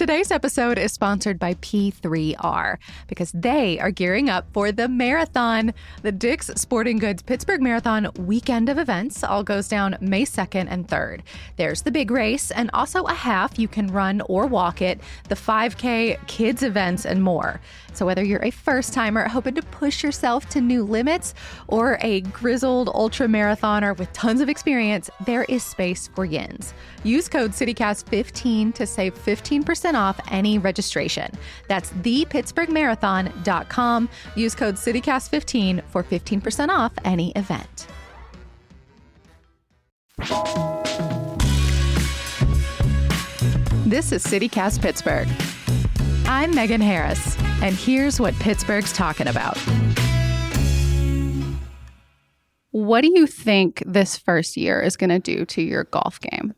Today's episode is sponsored by P3R because they are gearing up for the marathon. The Dick's Sporting Goods Pittsburgh Marathon weekend of events all goes down May 2nd and 3rd. There's the big race and also a half. You can run or walk it, the 5K, kids events, and more. So whether you're a first-timer hoping to push yourself to new limits or a grizzled ultra marathoner with tons of experience, there is space for yins. Use code CityCast15 to save 15% off any registration. That's thepittsburghmarathon.com. Use code CityCast15 for 15% off any event. This is CityCast Pittsburgh. I'm Megan Harris, and here's what Pittsburgh's talking about. What do you think this first year is going to do to your golf game?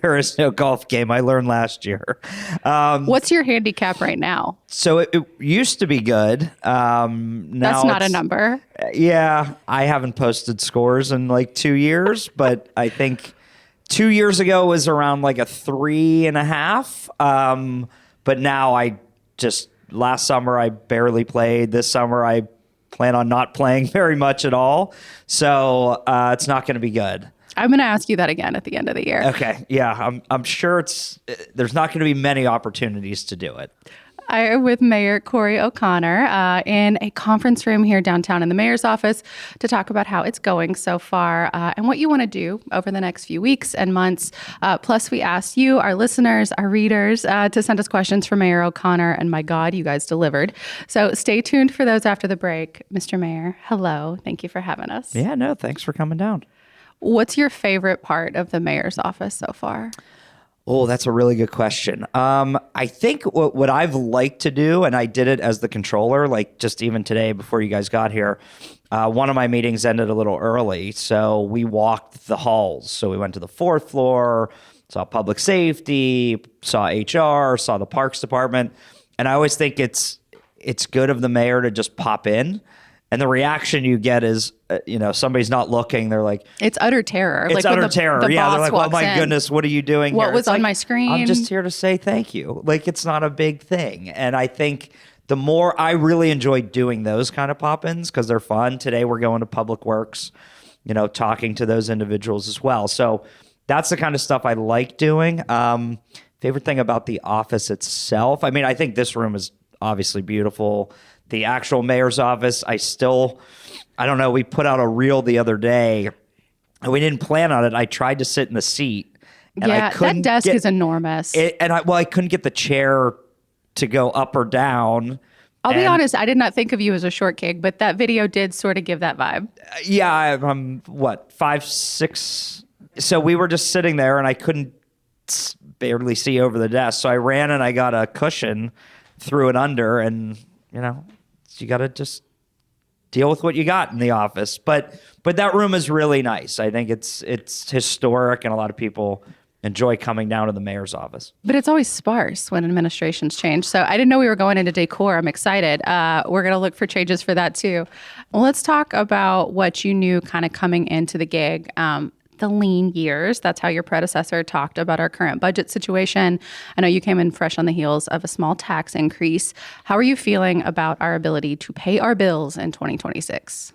There is no golf game. I learned last year. What's your handicap right now? So it used to be good. Now that's not a number. Yeah, I haven't posted scores in like 2 years, but I think 2 years ago was around like a 3.5. But now last summer I barely played. This summer I plan on not playing very much at all. So it's not going to be good. I'm going to ask you that again at the end of the year. Okay. Yeah, I'm sure there's not going to be many opportunities to do it. I'm with Mayor Corey O'Connor in a conference room here downtown in the mayor's office to talk about how it's going so far and what you want to do over the next few weeks and months. Plus, we asked you, our listeners, our readers, to send us questions for Mayor O'Connor, and my God, you guys delivered. So stay tuned for those after the break. Mr. Mayor, hello. Thank you for having us. Yeah, no, thanks for coming down. What's your favorite part of the mayor's office so far? Oh, that's a really good question. I think what I've liked to do, and I did it as the controller, like just even today before you guys got here, one of my meetings ended a little early. So we walked the halls. So we went to the 4th floor, saw public safety, saw HR, saw the parks department. And I always think it's good of the mayor to just pop in. And the reaction you get is, somebody's not looking. They're like, it's utter terror. It's like utter terror. Yeah, they're like, oh my goodness, what are you doing here? What was on my screen? I'm just here to say thank you. Like, it's not a big thing. And I think the more I really enjoy doing those kind of pop-ins because they're fun. Today we're going to Public Works, talking to those individuals as well. So that's the kind of stuff I like doing. Favorite thing about the office itself, I mean, I think this room is obviously beautiful. The actual mayor's office, I don't know, we put out a reel the other day, and we didn't plan on it. I tried to sit in the seat. And yeah, that desk is enormous. I couldn't get the chair to go up or down. I'll be honest, I did not think of you as a short king, but that video did sort of give that vibe. Yeah, I'm 5'6". So we were just sitting there, and I couldn't barely see over the desk. So I ran and I got a cushion, threw it under, and, you got to just deal with what you got in the office. But that room is really nice. I think it's historic, and a lot of people enjoy coming down to the mayor's office. But it's always sparse when administrations change. So I didn't know we were going into decor. I'm excited. We're going to look for changes for that too. Well, let's talk about what you knew kind of coming into the gig. The lean years. That's how your predecessor talked about our current budget situation. I know you came in fresh on the heels of a small tax increase. How are you feeling about our ability to pay our bills in 2026?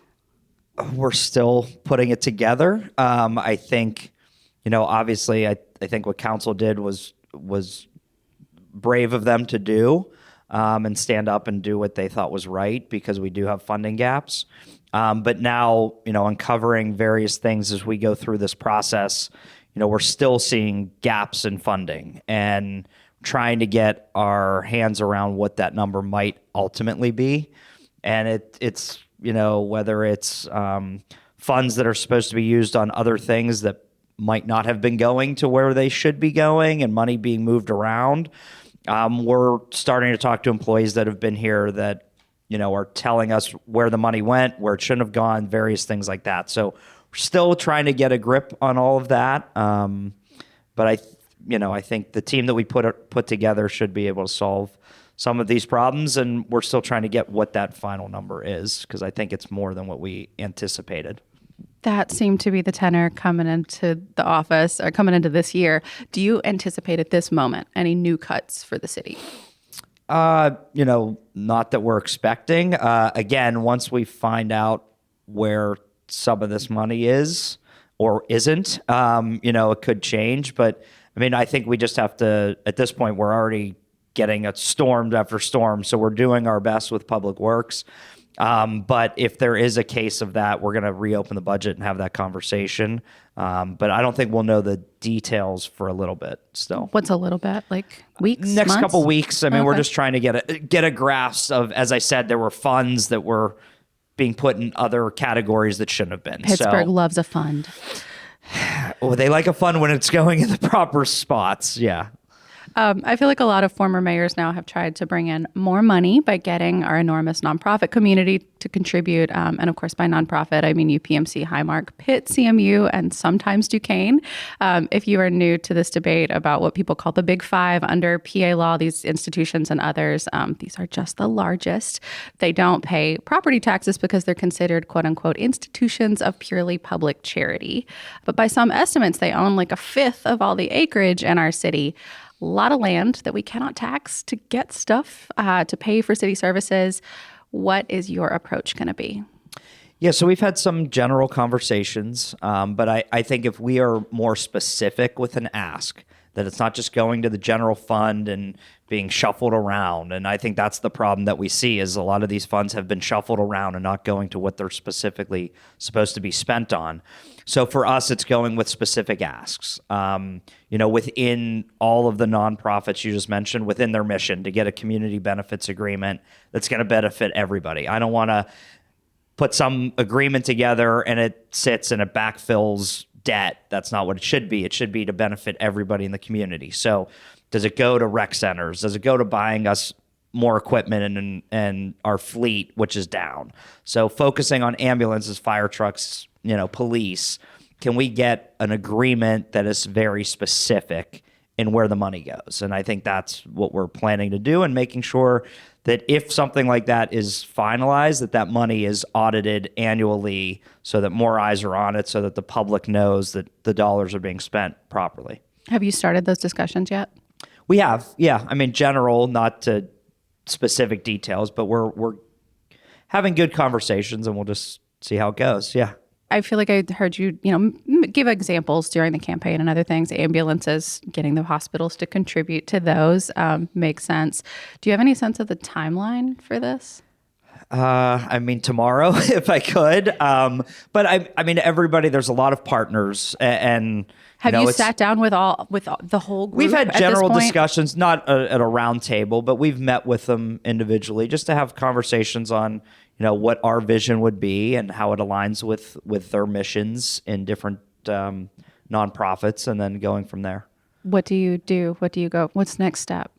We're still putting it together. I think, obviously, I think what council did was brave of them to do and stand up and do what they thought was right because we do have funding gaps. But now, uncovering various things as we go through this process, we're still seeing gaps in funding and trying to get our hands around what that number might ultimately be. And it's whether it's funds that are supposed to be used on other things that might not have been going to where they should be going and money being moved around. We're starting to talk to employees that have been here that are telling us where the money went, where it shouldn't have gone, various things like that. So we're still trying to get a grip on all of that. But I think the team that we put together should be able to solve some of these problems, and we're still trying to get what that final number is because I think it's more than what we anticipated. That seemed to be the tenor coming into the office or coming into this year. Do you anticipate at this moment any new cuts for the city? Not that we're expecting. Again, once we find out where some of this money is or isn't, it could change. But I mean, I think we just have to, at this point, we're already getting it stormed after storm. So we're doing our best with Public Works. But if there is a case of that, we're going to reopen the budget and have that conversation. But I don't think we'll know the details for a little bit still. What's a little bit? Like weeks? Next months? couple weeks. I mean, we're just trying to get a grasp of, as I said, there were funds that were being put in other categories that shouldn't have been. Pittsburgh loves a fund. Well, they like a fund when it's going in the proper spots. Yeah. I feel like a lot of former mayors now have tried to bring in more money by getting our enormous nonprofit community to contribute. And of course, by nonprofit, I mean UPMC, Highmark, Pitt, CMU, and sometimes Duquesne. If you are new to this debate about what people call the Big Five under PA law, these institutions and others, these are just the largest. They don't pay property taxes because they're considered, quote unquote, institutions of purely public charity. But by some estimates, they own like a fifth of all the acreage in our city. A lot of land that we cannot tax to get stuff to pay for city services. What is your approach going to be? Yeah, so we've had some general conversations, but I think if we are more specific with an ask, that it's not just going to the general fund and being shuffled around. And I think that's the problem that we see is a lot of these funds have been shuffled around and not going to what they're specifically supposed to be spent on. So for us, it's going with specific asks. Within all of the nonprofits you just mentioned, within their mission to get a community benefits agreement that's going to benefit everybody. I don't want to put some agreement together and it sits and it backfills debt. That's not what it should be. It should be to benefit everybody in the community. So does it go to rec centers? Does it go to buying us more equipment and our fleet, which is down? So focusing on ambulances, fire trucks, police, can we get an agreement that is very specific in where the money goes? And I think that's what we're planning to do, and making sure that if something like that is finalized, that money is audited annually so that more eyes are on it, so that the public knows that the dollars are being spent properly. Have you started those discussions yet? We have, yeah. I mean, general, not to specific details, but we're having good conversations, and we'll just see how it goes. Yeah. I feel like I heard you, give examples during the campaign and other things. Ambulances, getting the hospitals to contribute to those makes sense. Do you have any sense of the timeline for this? Tomorrow, if I could. But I mean, everybody. There's a lot of partners, and have you sat down with the whole group? We've had general discussions, not at a round table, but we've met with them individually just to have conversations on what our vision would be and how it aligns with their missions in different nonprofits, and then going from there. What do you do? What do you go? What's next step?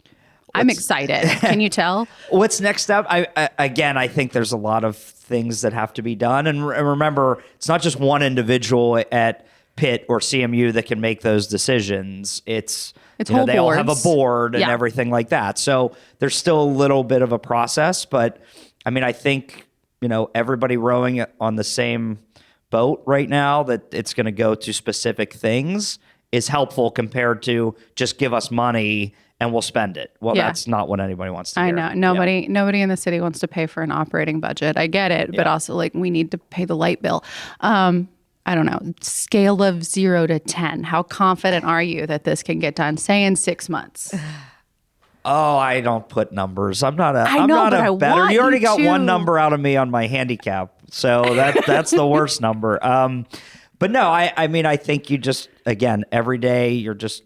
I'm excited. Can you tell? What's next step? I think there's a lot of things that have to be done. And remember, it's not just one individual at Pitt or CMU that can make those decisions. It's whole they all have a board and Yeah. everything like that. So there's still a little bit of a process. But I mean, I think, everybody rowing on the same boat right now, that it's going to go to specific things, is helpful compared to just give us money and we'll spend it. Well, that's not what anybody wants to hear. I know. Nobody in the city wants to pay for an operating budget. I get it. But also, we need to pay the light bill. I don't know, scale of 0 to 10. How confident are you that this can get done, say in 6 months? Oh, I don't put numbers. I'm not a I better. want You already you got to. one number out of me on my handicap. So that's the worst number. But no, I think you just, again, every day you're just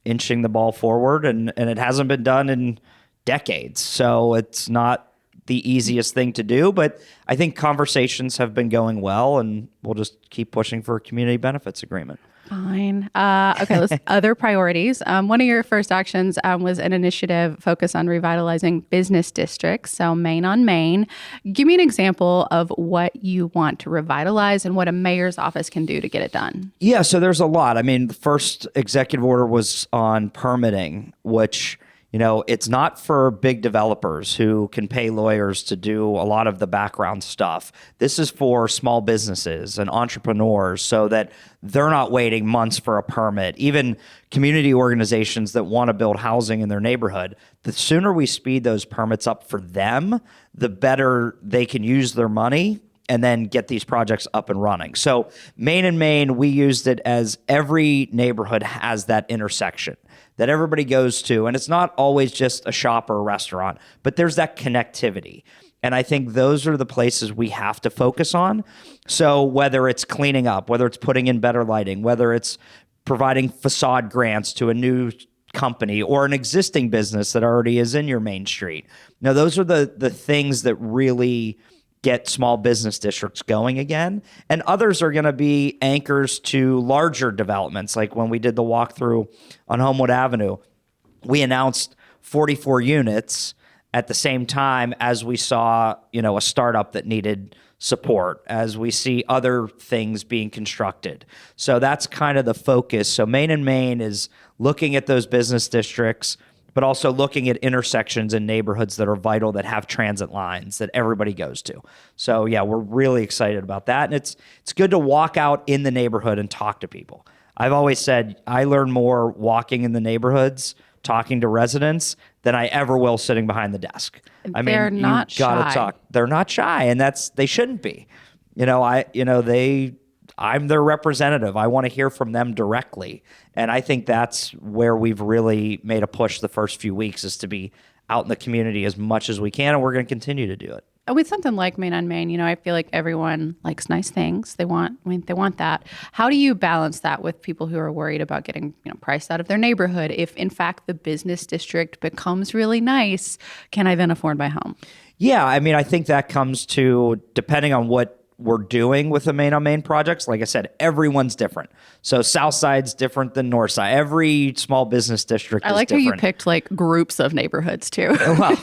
inching the ball forward, and it hasn't been done in decades. So it's not the easiest thing to do, but I think conversations have been going well, and we'll just keep pushing for a community benefits agreement. Fine. Okay, let's other priorities. One of your first actions was an initiative focused on revitalizing business districts, so Main on Main. Give me an example of what you want to revitalize and what a mayor's office can do to get it done. Yeah, so there's a lot. I mean, the first executive order was on permitting, which, it's not for big developers who can pay lawyers to do a lot of the background stuff. This is for small businesses and entrepreneurs so that they're not waiting months for a permit. Even community organizations that want to build housing in their neighborhood, the sooner we speed those permits up for them, the better they can use their money and then get these projects up and running. So Main and Main, we used it as every neighborhood has that intersection that everybody goes to. And it's not always just a shop or a restaurant, but there's that connectivity. And I think those are the places we have to focus on. So whether it's cleaning up, whether it's putting in better lighting, whether it's providing facade grants to a new company or an existing business that already is in your main street. Now, those are the things that really get small business districts going again. And others are going to be anchors to larger developments. Like when we did the walkthrough on Homewood Avenue, we announced 44 units at the same time as we saw, a startup that needed support, as we see other things being constructed. So that's kind of the focus. So Main and Main is looking at those business districts, but also looking at intersections in neighborhoods that are vital, that have transit lines that everybody goes to. So yeah, we're really excited about that. And it's good to walk out in the neighborhood and talk to people. I've always said I learn more walking in the neighborhoods, talking to residents, than I ever will sitting behind the desk. They're not shy. They're not shy, and they shouldn't be. I'm their representative. I want to hear from them directly. And I think that's where we've really made a push the first few weeks, is to be out in the community as much as we can. And we're going to continue to do it. With something like Main on Main, I feel like everyone likes nice things. They want that. How do you balance that with people who are worried about getting, priced out of their neighborhood? If in fact the business district becomes really nice, can I then afford my home? Yeah. I think that comes to, depending on what we're doing with the Main on Main projects. Like I said, everyone's different. So South Side's different than North Side. Every small business district is different. I like how you picked groups of neighborhoods too. Well,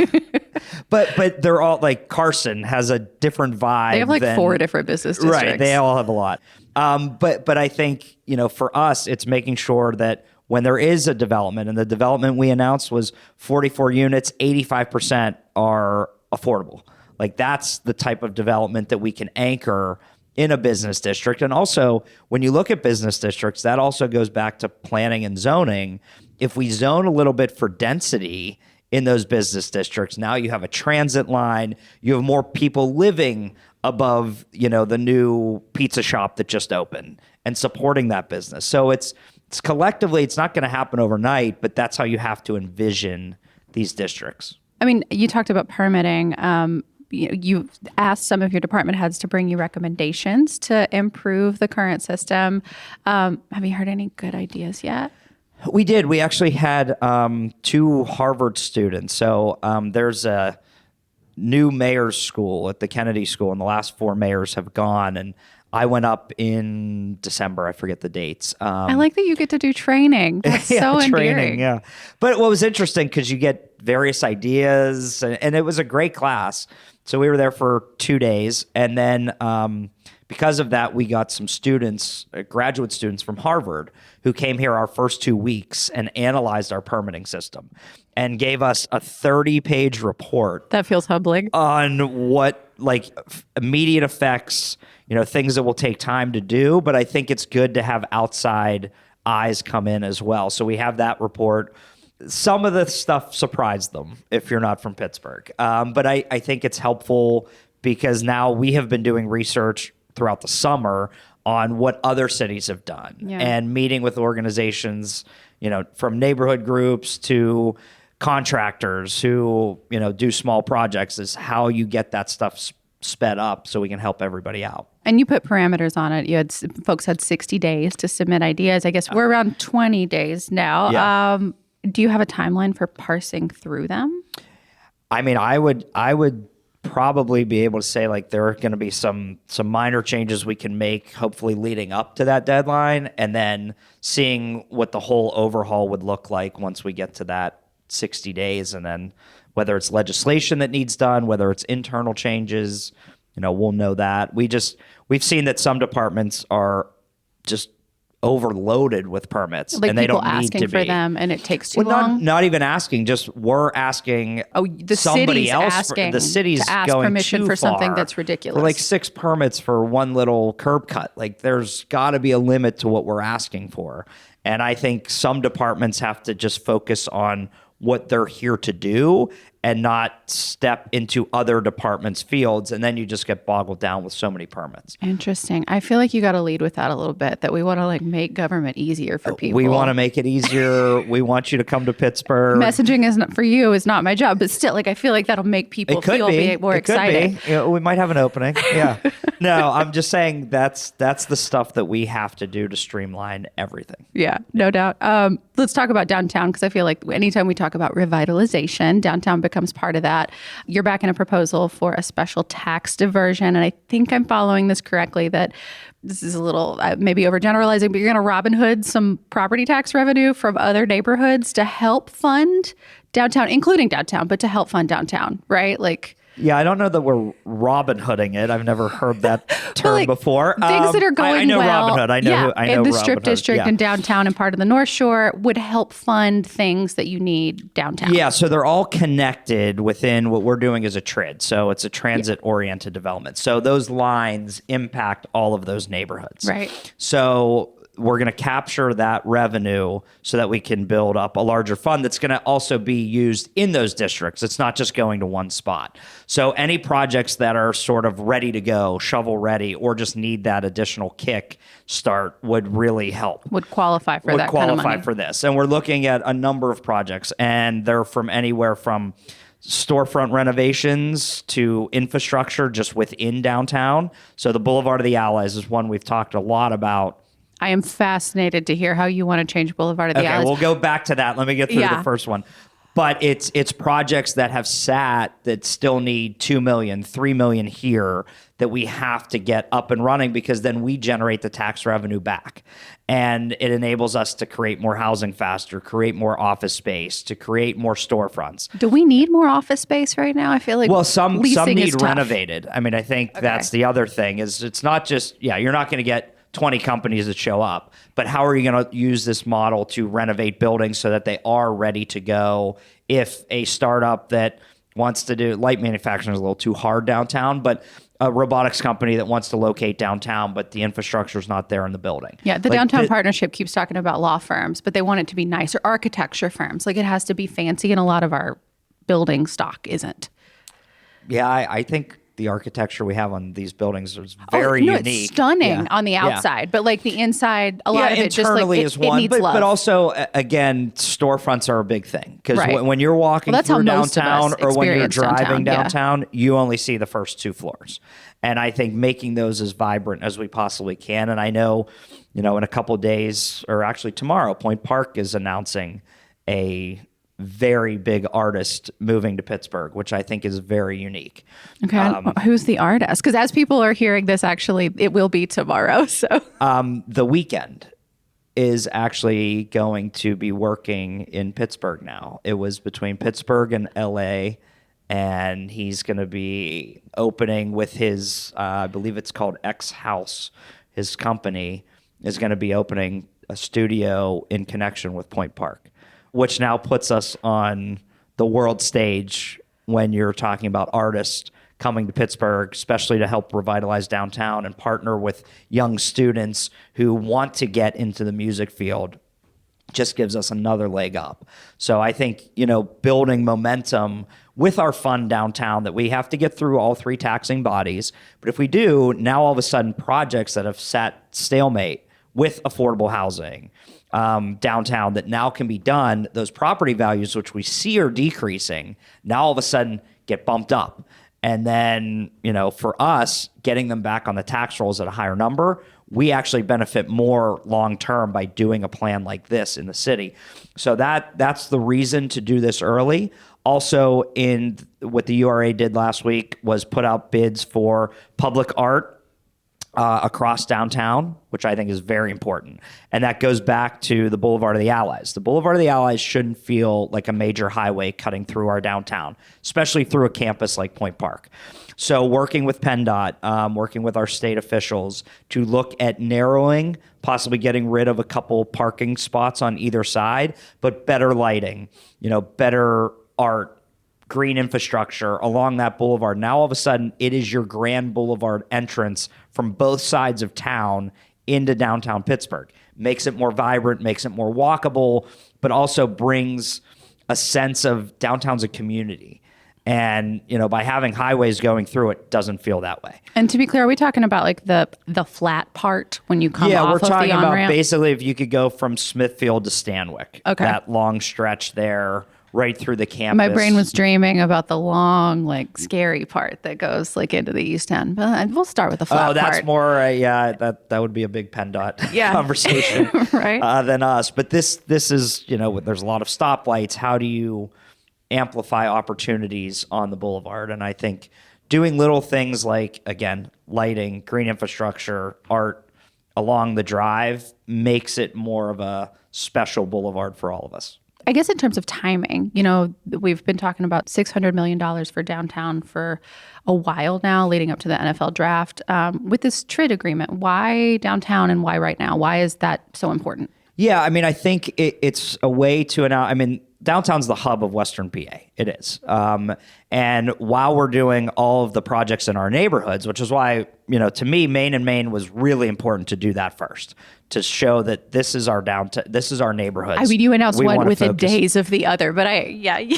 but they're all Carson has a different vibe. They have 4 different business districts. Right. They all have a lot. But I think, for us, it's making sure that when there is a development, and the development we announced was 44 units, 85% are affordable. That's the type of development that we can anchor in a business district. And also, when you look at business districts, that also goes back to planning and zoning. If we zone a little bit for density in those business districts, now you have a transit line, you have more people living above, the new pizza shop that just opened and supporting that business. So it's collectively, it's not going to happen overnight, but that's how you have to envision these districts. You talked about permitting. You asked some of your department heads to bring you recommendations to improve the current system. Have you heard any good ideas yet? We did. We actually had 2 Harvard students. So there's a new mayor's school at the Kennedy School, and the last 4 mayors have gone. And I went up in December. I forget the dates. I like that you get to do training. That's so endearing. Training, yeah. But what was interesting, because you get various ideas, and it was a great class. So we were there for 2 days. And then because of that, we got some students, graduate students from Harvard, who came here our first 2 weeks and analyzed our permitting system and gave us a 30-page report. That feels humbling. On what, immediate effects, things that will take time to do. But I think it's good to have outside eyes come in as well. So we have that report. Some of the stuff surprised them if you're not from Pittsburgh. But I think it's helpful because now we have been doing research throughout the summer on what other cities have done, and meeting with organizations, from neighborhood groups to contractors who, do small projects, is how you get that stuff sped up so we can help everybody out. And you put parameters on it. Folks had 60 days to submit ideas. I guess we're around 20 days now. Yeah. Do you have a timeline for parsing through them? I would probably be able to say there are going to be some minor changes we can make, hopefully leading up to that deadline, and then seeing what the whole overhaul would look like once we get to that 60 days. And then whether it's legislation that needs done, whether it's internal changes, we'll know that. We've seen that some departments are just overloaded with permits, Like and they people don't need asking to for be. them, and it takes too Well, long. not even asking, just we're asking. The somebody city's else. asking The city's to ask going permission too for something far that's ridiculous. For like 6 permits for one little curb cut. Like there's got to be a limit to what we're asking for. And I think some departments have to just focus on what they're here to do and not step into other departments' fields. And then you just get boggled down with so many permits. Interesting. I feel like you got to lead with that a little bit, that we want to like make government easier for people. We want to make it easier. We want you to come to Pittsburgh. Messaging is not for you, is not my job, but still, like I feel like that'll make people feel more excited. You know, we might have an opening. Yeah. No, I'm just saying that's the stuff that we have to do to streamline everything. Yeah, no doubt. Let's talk about downtown, because I feel like anytime we talk about revitalization, downtown becomes part of that. You're back in a proposal for a special tax diversion, and I think I'm following this correctly, that this is a little maybe overgeneralizing, but you're going to Robin Hood some property tax revenue from other neighborhoods to help fund downtown, including downtown, but to help fund downtown, right? Like, yeah, I don't know that we're Robin Hooding it. I've never heard that term before. Things that are going I know well. Robin Hood. I know in the Robin Strip Hood. District Yeah. and downtown and part of the North Shore would help fund things that you need downtown. Yeah, so they're all connected within what we're doing as a TRID. So it's a transit-oriented development. So those lines impact all of those neighborhoods. Right. So we're going to capture that revenue so that we can build up a larger fund that's going to also be used in those districts. It's not just going to one spot. So any projects that are sort of ready to go, shovel ready, or just need that additional kick start would really help. Would qualify for that kind of money. For this. And we're looking at a number of projects, and they're from anywhere from storefront renovations to infrastructure just within downtown. So the Boulevard of the Allies is one we've talked a lot about. I am fascinated to hear how you want to change Boulevard of the Allies. We'll go back to that. Let me get through the first one. But it's projects that have sat that still need $2 million, $3 million here that we have to get up and running, because then we generate the tax revenue back. And it enables us to create more housing faster, create more office space, to create more storefronts. Do we need more office space right now? I feel like some leasing need is tough. renovated. I mean, I think that's the other thing, is it's not just, you're not going to get 20 companies that show up, but how are you going to use this model to renovate buildings so that they are ready to go? If a startup that wants to do light manufacturing is a little too hard downtown, but a robotics company that wants to locate downtown, but the infrastructure is not there in the building. Yeah, the downtown partnership keeps talking about law firms, but they want it to be nicer. Architecture firms, like it has to be fancy, and a lot of our building stock isn't. Yeah, I think the architecture we have on these buildings is very unique. It's stunning on the outside, but like the inside, a lot of it just like is one, it needs love. But also, again, storefronts are a big thing, because when you're walking through downtown or when you're driving downtown, you only see the first 2 floors. And I think making those as vibrant as we possibly can. And I know, in a couple of days, or actually tomorrow, Point Park is announcing a very big artist moving to Pittsburgh, which I think is very unique. Okay, who's the artist? Because as people are hearing this, actually, it will be tomorrow. So The Weeknd is actually going to be working in Pittsburgh now. It was between Pittsburgh and LA, and he's going to be opening with his, I believe it's called X House. His company is going to be opening a studio in connection with Point Park, which now puts us on the world stage when you're talking about artists coming to Pittsburgh, especially to help revitalize downtown and partner with young students who want to get into the music field. Just gives us another leg up. So I think, building momentum with our fund downtown, that we have to get through all 3 taxing bodies. But if we do, now all of a sudden projects that have sat stalemate with affordable housing downtown that now can be done, those property values, which we see are decreasing, now all of a sudden get bumped up. And then, for us, getting them back on the tax rolls at a higher number, we actually benefit more long-term by doing a plan like this in the city. So that's the reason to do this early. Also, in what the URA did last week was put out bids for public art across downtown, which I think is very important. And that goes back to the Boulevard of the Allies. The Boulevard of the Allies shouldn't feel like a major highway cutting through our downtown, especially through a campus like Point Park. So working with PennDOT, working with our state officials to look at narrowing, possibly getting rid of a couple parking spots on either side, but better lighting, better art, green infrastructure along that boulevard. Now, all of a sudden, it is your grand boulevard entrance from both sides of town into downtown Pittsburgh. Makes it more vibrant, makes it more walkable, but also brings a sense of downtown's a community. And, by having highways going through it, doesn't feel that way. And to be clear, are we talking about like the flat part when you come off of the on-ramp? Yeah, we're talking about basically if you could go from Smithfield to Stanwick. Okay. That long stretch there, right through the campus. My brain was dreaming about the long, scary part that goes into the East End. But we'll start with the flat part. Oh, that's more, that would be a big PennDOT conversation right? Than us. But this is, there's a lot of stoplights. How do you amplify opportunities on the boulevard? And I think doing little things like, again, lighting, green infrastructure, art along the drive makes it more of a special boulevard for all of us. I guess in terms of timing, we've been talking about $600 million for downtown for a while now, leading up to the NFL draft. With this trade agreement, why downtown and why right now? Why is that so important? Yeah, I think it's a way to announce. Downtown's the hub of Western PA. It is. And while we're doing all of the projects in our neighborhoods, which is why, to me, Main and Main was really important to do that first, to show that this is our downtown, this is our neighborhoods. You announced one within days of the other, but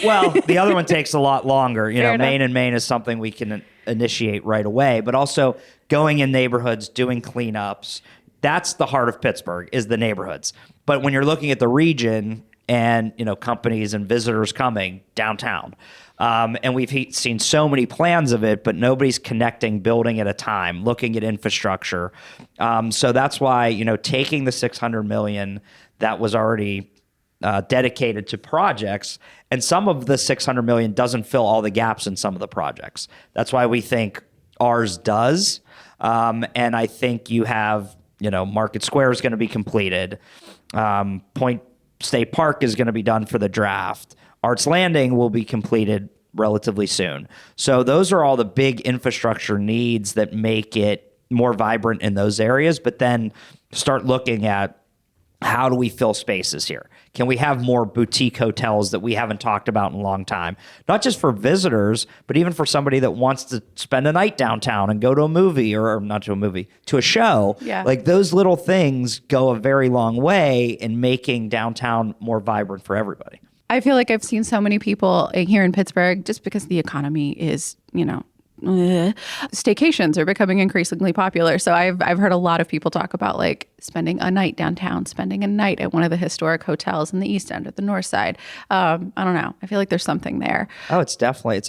Well, the other one takes a lot longer. Main and Main is something we can initiate right away, but also going in neighborhoods, doing cleanups. That's the heart of Pittsburgh, is the neighborhoods. But when you're looking at the region, and companies and visitors coming downtown. And we've seen so many plans of it, but nobody's connecting building at a time, looking at infrastructure. So that's why, taking the $600 million that was already dedicated to projects, and some of the $600 million doesn't fill all the gaps in some of the projects. That's why we think ours does. And I think you have, Market Square is going to be completed. Point State Park is going to be done for the draft. Arts Landing will be completed relatively soon. So those are all the big infrastructure needs that make it more vibrant in those areas. But then start looking at, how do we fill spaces here? Can we have more boutique hotels that we haven't talked about in a long time? Not just for visitors, but even for somebody that wants to spend a night downtown and go to a movie, or not to a movie, to a show. Yeah. Those little things go a very long way in making downtown more vibrant for everybody. I feel like I've seen so many people here in Pittsburgh, just because the economy is, staycations are becoming increasingly popular. So I've heard a lot of people talk about spending a night downtown, spending a night at one of the historic hotels in the East End or the North Side. I don't know. I feel like there's something there. Oh, it's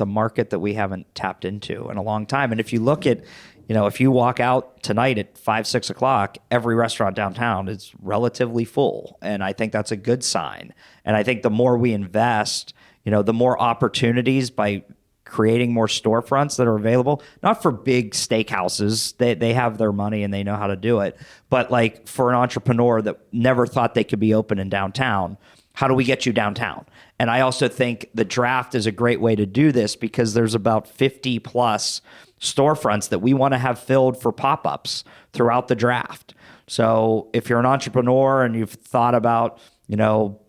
a market that we haven't tapped into in a long time. And if you look at, if you walk out tonight at 5, 6 o'clock, every restaurant downtown is relatively full. And I think that's a good sign. And I think the more we invest, the more opportunities by creating more storefronts that are available, not for big steakhouses. They have their money and they know how to do it. But for an entrepreneur that never thought they could be open in downtown, how do we get you downtown? And I also think the draft is a great way to do this, because there's about 50 plus storefronts that we want to have filled for pop-ups throughout the draft. So if you're an entrepreneur and you've thought about,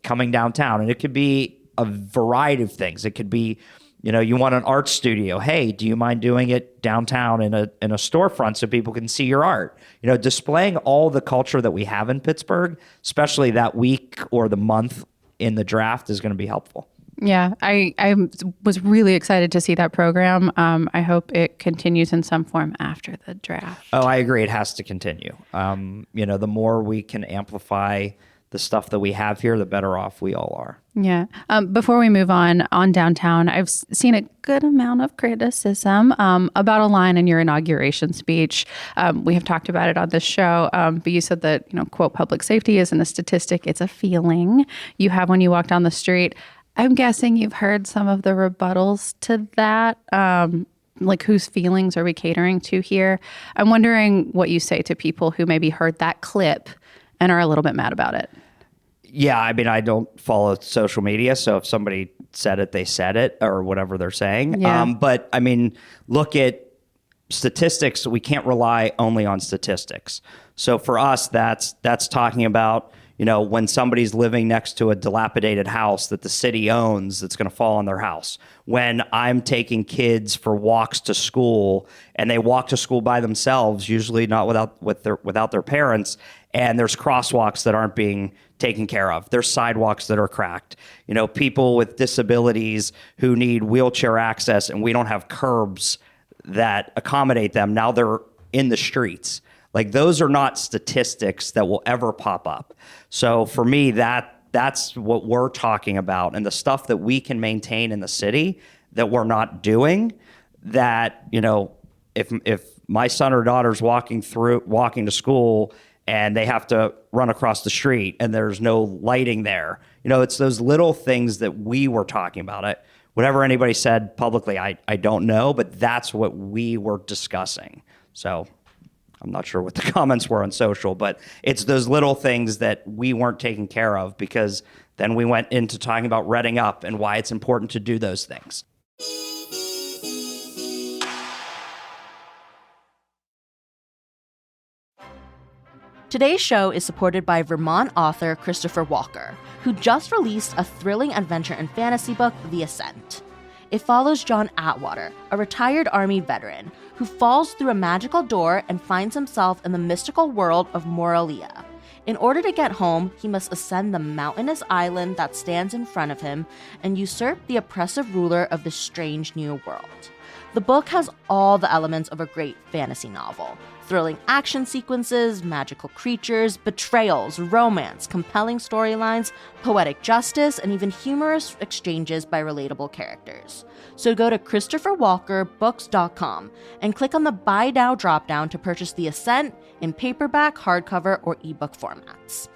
coming downtown, and it could be a variety of things. It could be, you want an art studio. Hey, do you mind doing it downtown in a storefront so people can see your art? Displaying all the culture that we have in Pittsburgh, especially that week or the month in the draft, is going to be helpful. Yeah, I was really excited to see that program. I hope it continues in some form after the draft. Oh, I agree. It has to continue. The more we can amplify the stuff that we have here, the better off we all are. Yeah. Before we move on downtown, I've seen a good amount of criticism about a line in your inauguration speech. We have talked about it on this show, but you said that, quote, public safety isn't a statistic, it's a feeling you have when you walk down the street. I'm guessing you've heard some of the rebuttals to that. like whose feelings are we catering to here? I'm wondering what you say to people who maybe heard that clip and are a little bit mad about it. Yeah, I mean, I don't follow social media, so if somebody said it, they said it, or whatever they're saying. Yeah. But I mean, look at statistics. We can't rely only on statistics. So for us, that's talking about, when somebody's living next to a dilapidated house that the city owns that's going to fall on their house. When I'm taking kids for walks to school and they walk to school by themselves, usually not without their parents, and there's crosswalks that aren't being taken care of. There's sidewalks that are cracked. People with disabilities who need wheelchair access, and we don't have curbs that accommodate them. Now they're in the streets. Like, those are not statistics that will ever pop up. So for me, that's what we're talking about, and the stuff that we can maintain in the city that we're not doing. That, if my son or daughter's walking to school and they have to run across the street and there's no lighting there, it's those little things that we were talking about. Whatever anybody said publicly, I don't know, but that's what we were discussing. So I'm not sure what the comments were on social, but it's those little things that we weren't taking care of, because then we went into talking about redding up and why it's important to do those things. Today's show is supported by Vermont author Christopher Walker, who just released a thrilling adventure and fantasy book, The Ascent. It follows John Atwater, a retired Army veteran, who falls through a magical door and finds himself in the mystical world of Moralia. In order to get home, he must ascend the mountainous island that stands in front of him and usurp the oppressive ruler of this strange new world. The book has all the elements of a great fantasy novel: thrilling action sequences, magical creatures, betrayals, romance, compelling storylines, poetic justice, and even humorous exchanges by relatable characters. So go to ChristopherWalkerBooks.com and click on the Buy Now dropdown to purchase The Ascent in paperback, hardcover, or ebook formats.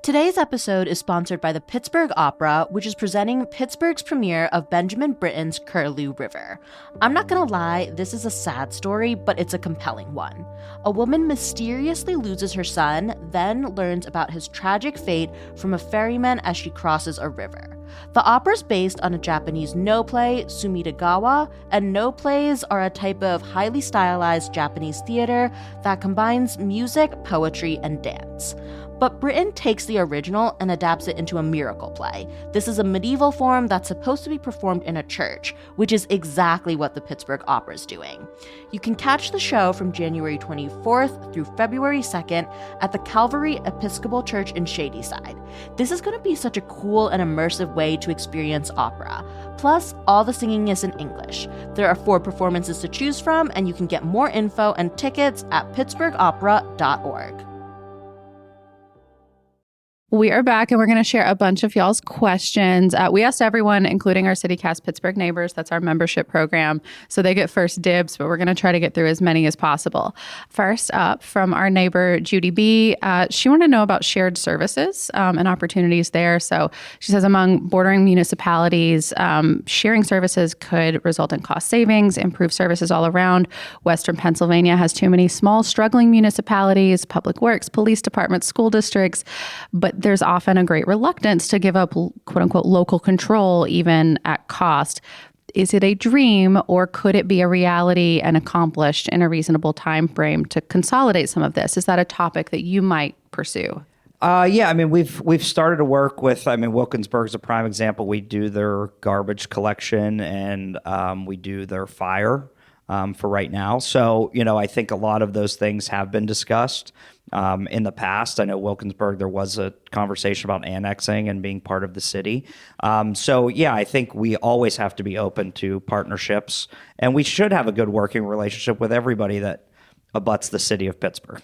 Today's episode is sponsored by the Pittsburgh Opera, which is presenting Pittsburgh's premiere of Benjamin Britten's Curlew River. I'm not gonna lie, this is a sad story, but it's a compelling one. A woman mysteriously loses her son, then learns about his tragic fate from a ferryman as she crosses a river. The opera is based on a Japanese no play, Sumidagawa, and no plays are a type of highly stylized Japanese theater that combines music, poetry, and dance. But Britten takes the original and adapts it into a miracle play. This is a medieval form that's supposed to be performed in a church, which is exactly what the Pittsburgh Opera is doing. You can catch the show from January 24th through February 2nd at the Calvary Episcopal Church in Shadyside. This is going to be such a cool and immersive way to experience opera. Plus, all the singing is in English. There are 4 performances to choose from, and you can get more info and tickets at pittsburghopera.org. We are back, and we're going to share a bunch of y'all's questions. We asked everyone, including our CityCast Pittsburgh neighbors. That's our membership program. So they get first dibs, but we're going to try to get through as many as possible. First up, from our neighbor, Judy B. She wanted to know about shared services and opportunities there. So she says among bordering municipalities, sharing services could result in cost savings, improve services all around. Western Pennsylvania has too many small, struggling municipalities, public works, police departments, school districts, but there's often a great reluctance to give up, quote unquote, local control, even at cost. Is it a dream, or could it be a reality and accomplished in a reasonable time frame to consolidate some of this? Is that a topic that you might pursue? Yeah, I mean, we've started to work with, Wilkinsburg's a prime example. We do their garbage collection, and we do their fire for right now. So, I think a lot of those things have been discussed in the past. I know Wilkinsburg, there was a conversation about annexing and being part of the city. So, yeah, I think we always have to be open to partnerships, and we should have a good working relationship with everybody that abuts the city of Pittsburgh.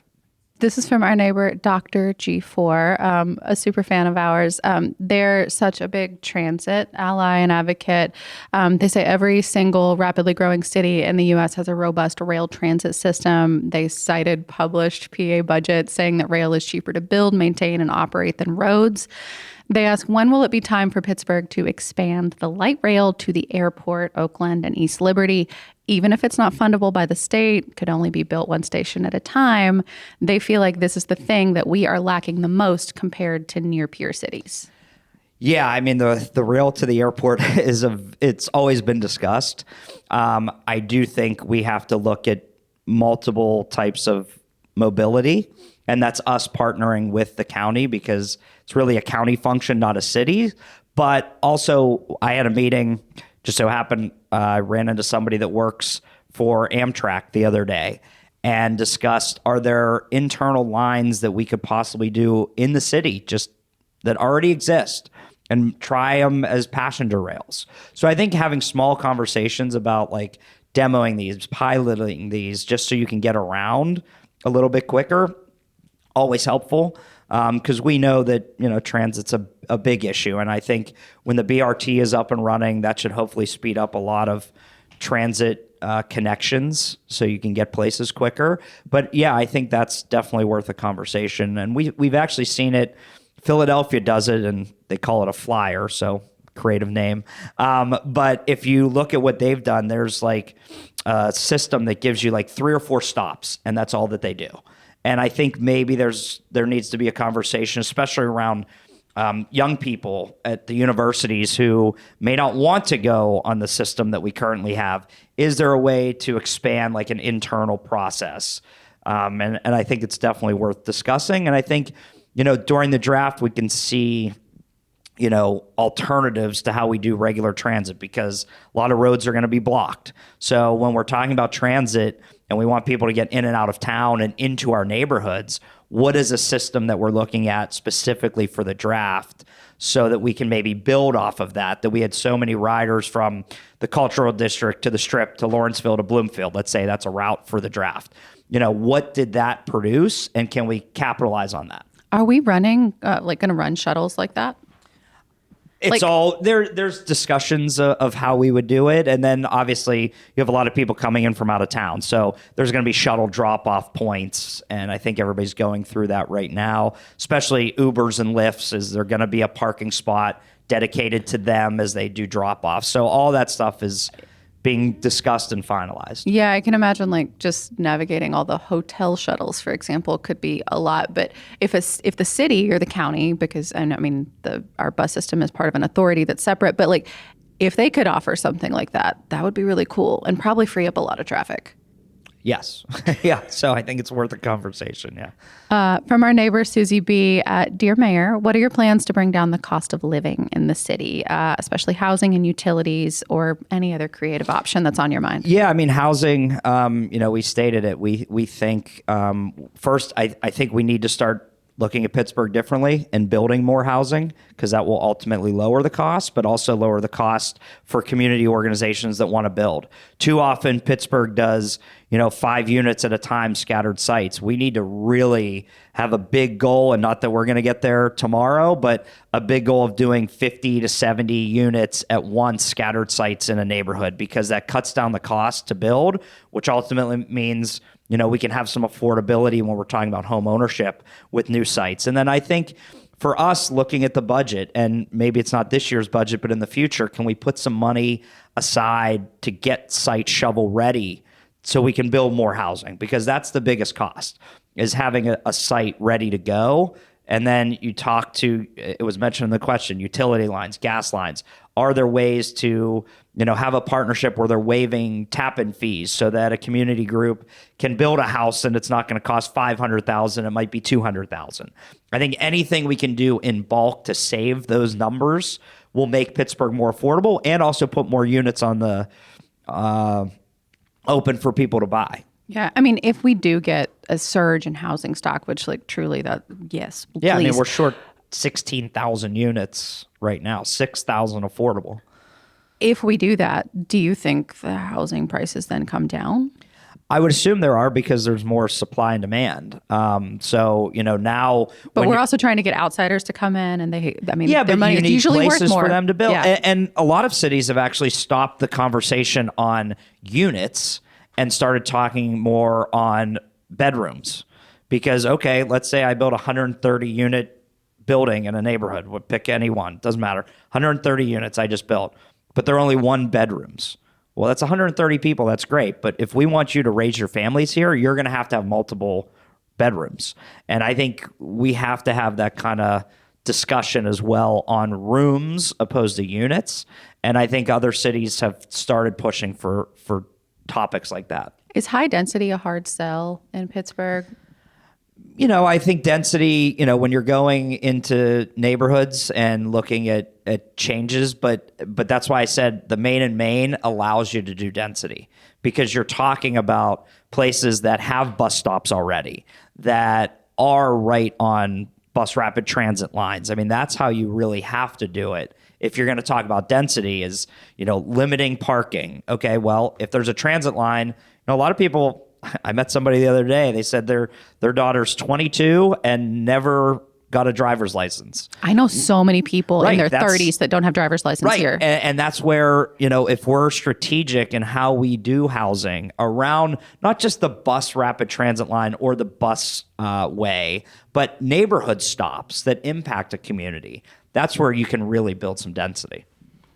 This is from our neighbor, Dr. G4, a super fan of ours. They're such a big transit ally and advocate. They say every single rapidly growing city in the U.S. has a robust rail transit system. They cited published PA budgets saying that rail is cheaper to build, maintain, and operate than roads. They ask, when will it be time for Pittsburgh to expand the light rail to the airport, Oakland, and East Liberty? Even if it's not fundable by the state, could only be built one station at a time. They feel like this is the thing that we are lacking the most compared to near peer cities. Yeah, I mean, the rail to the airport it's always been discussed. I do think we have to look at multiple types of mobility, and that's us partnering with the county because it's really a county function, not a city. But also, I had a meeting, just so happened, I ran into somebody that works for Amtrak the other day and discussed, are there internal lines that we could possibly do in the city just that already exist and try them as passenger rails? So I think having small conversations about like demoing these, piloting these, just so you can get around a little bit quicker, always helpful. Because we know that, transit's a big issue. And I think when the BRT is up and running, that should hopefully speed up a lot of transit connections so you can get places quicker. But yeah, I think that's definitely worth a conversation. And we've actually seen it. Philadelphia does it, and they call it a flyer, so creative name. But if you look at what they've done, there's like a system that gives you like 3 or 4 stops, and that's all that they do. And I think maybe there needs to be a conversation, especially around young people at the universities who may not want to go on the system that we currently have. Is there a way to expand like an internal process? And I think it's definitely worth discussing. And I think, during the draft, we can see, alternatives to how we do regular transit because a lot of roads are going to be blocked. So when we're talking about transit and we want people to get in and out of town and into our neighborhoods, what is a system that we're looking at specifically for the draft so that we can maybe build off of that we had so many riders from the cultural district to the Strip to Lawrenceville to Bloomfield. Let's say that's a route for the draft. What did that produce and can we capitalize on that? Are we running, going to run shuttles like that? It's all there. There's discussions of how we would do it. And then obviously you have a lot of people coming in from out of town. So there's going to be shuttle drop off points. And I think everybody's going through that right now, especially Ubers and Lyfts. Is there going to be a parking spot dedicated to them as they do drop off? So all that stuff is being discussed and finalized. Yeah, I can imagine just navigating all the hotel shuttles, for example, could be a lot. But if the city or the county, because our bus system is part of an authority that's separate, but if they could offer something like that, that would be really cool and probably free up a lot of traffic. Yes. Yeah. So I think it's worth a conversation. Yeah. From our neighbor, Susie B. Dear Mayor, what are your plans to bring down the cost of living in the city, especially housing and utilities or any other creative option that's on your mind? Yeah. Housing, we stated it. We think, first, I think we need to start looking at Pittsburgh differently and building more housing because that will ultimately lower the cost, but also lower the cost for community organizations that want to build. Too often, Pittsburgh does, 5 units at a time, scattered sites. We need to really have a big goal, and not that we're going to get there tomorrow, but a big goal of doing 50 to 70 units at once, scattered sites in a neighborhood, because that cuts down the cost to build, which ultimately means we can have some affordability when we're talking about home ownership with new sites. And then I think for us looking at the budget, and maybe it's not this year's budget, but in the future, can we put some money aside to get sites shovel ready so we can build more housing? Because that's the biggest cost, is having a site ready to go. And then you talk to, it was mentioned in the question, utility lines, gas lines. Are there ways to, have a partnership where they're waiving tap-in fees so that a community group can build a house and it's not going to cost $500,000, it might be $200,000. I think anything we can do in bulk to save those numbers will make Pittsburgh more affordable and also put more units on the open for people to buy. Yeah, if we do get a surge in housing stock, which truly that, yes, yeah, please. We're short 16,000 units right now, 6,000 affordable. If we do that, do you think the housing prices then come down? I would assume there are because there's more supply and demand. So, now. But we're also trying to get outsiders to come in, and Yeah, their but money you is need usually places worth more for them to build. Yeah. And a lot of cities have actually stopped the conversation on units and started talking more on bedrooms. Because, okay, let's say I build a 130 unit building in a neighborhood. We'll pick any one. Doesn't matter. 130 units I just built, but they're only one bedrooms. Well, that's 130 people. That's great. But if we want you to raise your families here, you're going to have multiple bedrooms. And I think we have to have that kind of discussion as well on rooms opposed to units. And I think other cities have started pushing for topics like that. Is high density a hard sell in Pittsburgh? I think density, when you're going into neighborhoods and looking at changes, but that's why I said the main and main allows you to do density, because you're talking about places that have bus stops already, that are right on bus rapid transit lines. I mean, that's how you really have to do it. If you're going to talk about density is, limiting parking. Okay, well, if there's a transit line, a lot of people, I met somebody the other day, they said their daughter's 22 and never got a driver's license. I know so many people in their 30s that don't have driver's license here. And that's where, if we're strategic in how we do housing around not just the bus rapid transit line or the bus way, but neighborhood stops that impact a community, that's where you can really build some density.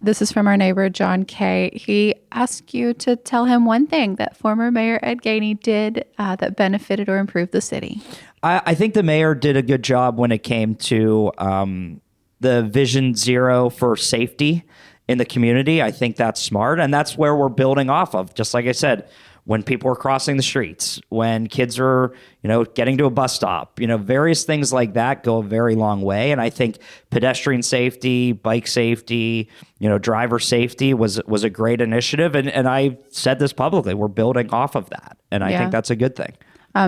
This is from our neighbor, John Kay. He asked you to tell him one thing that former Mayor Ed Gainey did that benefited or improved the city. I think the mayor did a good job when it came to the Vision Zero for safety in the community. I think that's smart, and that's where we're building off of. Just like I said, when people are crossing the streets, when kids are, getting to a bus stop, various things like that go a very long way. And I think pedestrian safety, bike safety, driver safety was a great initiative. And I said this publicly, we're building off of that. And I think that's a good thing.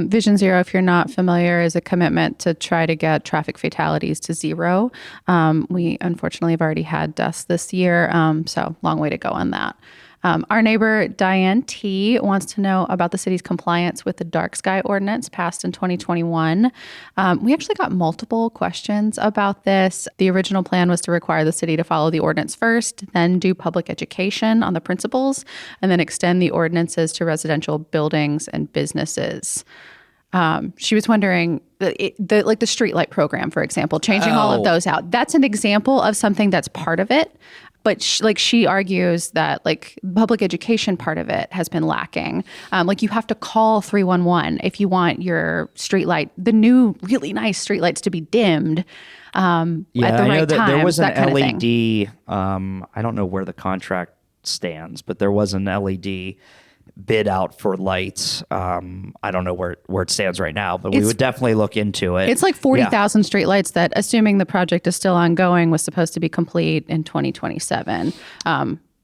Vision Zero, if you're not familiar, is a commitment to try to get traffic fatalities to zero. We unfortunately have already had deaths this year, so long way to go on that. Our neighbor, Diane T., wants to know about the city's compliance with the dark sky ordinance passed in 2021. We actually got multiple questions about this. The original plan was to require the city to follow the ordinance first, then do public education on the principles, and then extend the ordinances to residential buildings and businesses. She was wondering, the streetlight program, for example, changing all of those out. That's an example of something that's part of it. But she argues that public education part of it has been lacking. You have to call 311 if you want your streetlight, the new really nice streetlights, to be dimmed at the right time. There was an LED. I don't know where the contract stands, but there was an LED bid out for lights. I don't know where it stands right now, but we would definitely look into it. It's like 40,000 streetlights that, assuming the project is still ongoing, was supposed to be complete in 2027.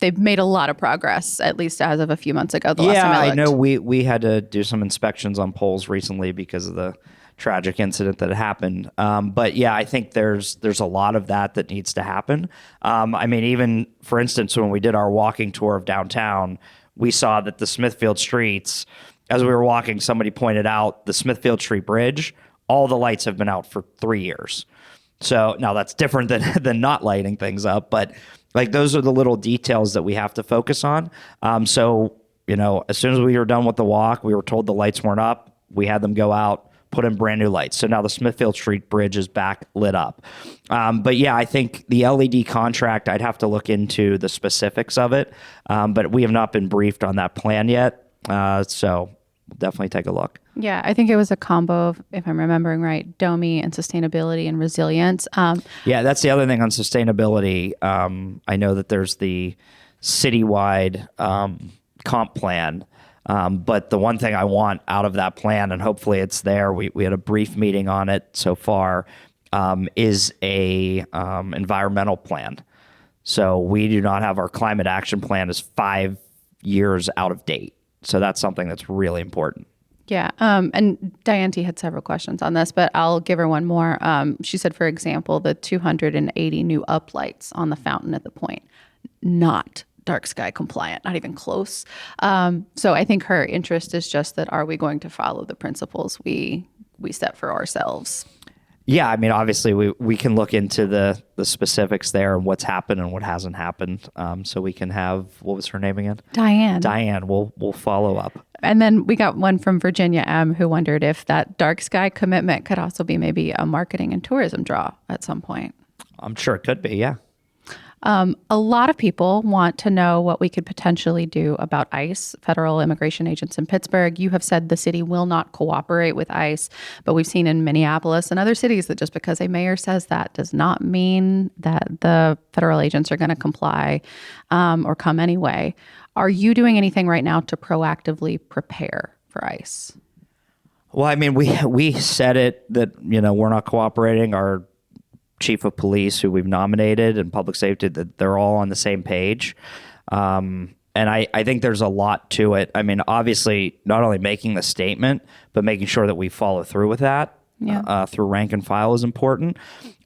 They've made a lot of progress, at least as of a few months ago. Last time I looked. know we had to do some inspections on poles recently because of the tragic incident that happened. But yeah, I think there's a lot of that needs to happen. Even for instance, when we did our walking tour of downtown, we saw that the Smithfield streets, as we were walking, somebody pointed out the Smithfield Street Bridge, all the lights have been out for 3 years. So now that's different than not lighting things up, but those are the little details that we have to focus on. So, as soon as we were done with the walk, we were told the lights weren't up. We had them go out, put in brand new lights. So now the Smithfield Street Bridge is back lit up. But yeah, I think the LED contract, I'd have to look into the specifics of it. But we have not been briefed on that plan yet. So we'll definitely take a look. Yeah, I think it was a combo of, if I'm remembering right, DOMI and sustainability and resilience. Yeah, that's the other thing on sustainability. I know that there's the citywide comp plan. But the one thing I want out of that plan, and hopefully it's there, we had a brief meeting on it so far, is a environmental plan. So we do not have our climate action plan is 5 years out of date. So that's something that's really important. Yeah. And Diane T. had several questions on this, but I'll give her one more. She said, for example, the 280 new uplights on the fountain at the point, not dark sky compliant, not even close. So I think her interest is just that, are we going to follow the principles we set for ourselves? Yeah, I mean, obviously, we can look into the specifics there and what's happened and what hasn't happened. So we can have, what was her name again? Diane. Diane. We'll follow up. And then we got one from Virginia M, who wondered if that dark sky commitment could also be maybe a marketing and tourism draw at some point. I'm sure it could be, yeah. A lot of people want to know what we could potentially do about ICE, federal immigration agents in Pittsburgh. You have said the city will not cooperate with ICE, but we've seen in Minneapolis and other cities that just because a mayor says that does not mean that the federal agents are going to comply or come anyway. Are you doing anything right now to proactively prepare for ICE? Well, I mean, we said it that, we're not cooperating. Our chief of police, who we've nominated, and public safety, that they're all on the same page. And I think there's a lot to it. I mean, obviously, not only making the statement, but making sure that we follow through with that through rank and file is important.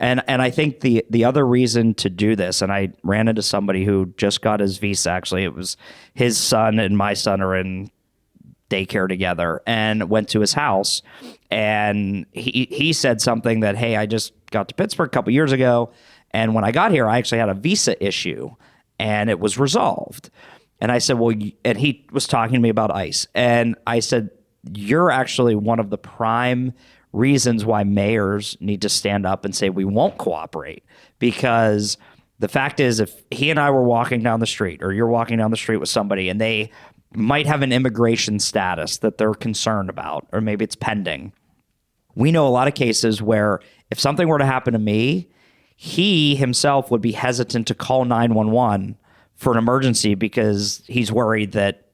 And I think the other reason to do this, and I ran into somebody who just got his visa, actually, it was his son and my son are in daycare together, and went to his house, and he said something that, hey, I just got to Pittsburgh a couple years ago, and when I got here, I actually had a visa issue, and it was resolved. And I said, well, and he was talking to me about ICE, and I said, you're actually one of the prime reasons why mayors need to stand up and say we won't cooperate, because the fact is, if he and I were walking down the street, or you're walking down the street with somebody, and they might have an immigration status that they're concerned about, or maybe it's pending. We know a lot of cases where if something were to happen to me, he himself would be hesitant to call 911 for an emergency because he's worried that,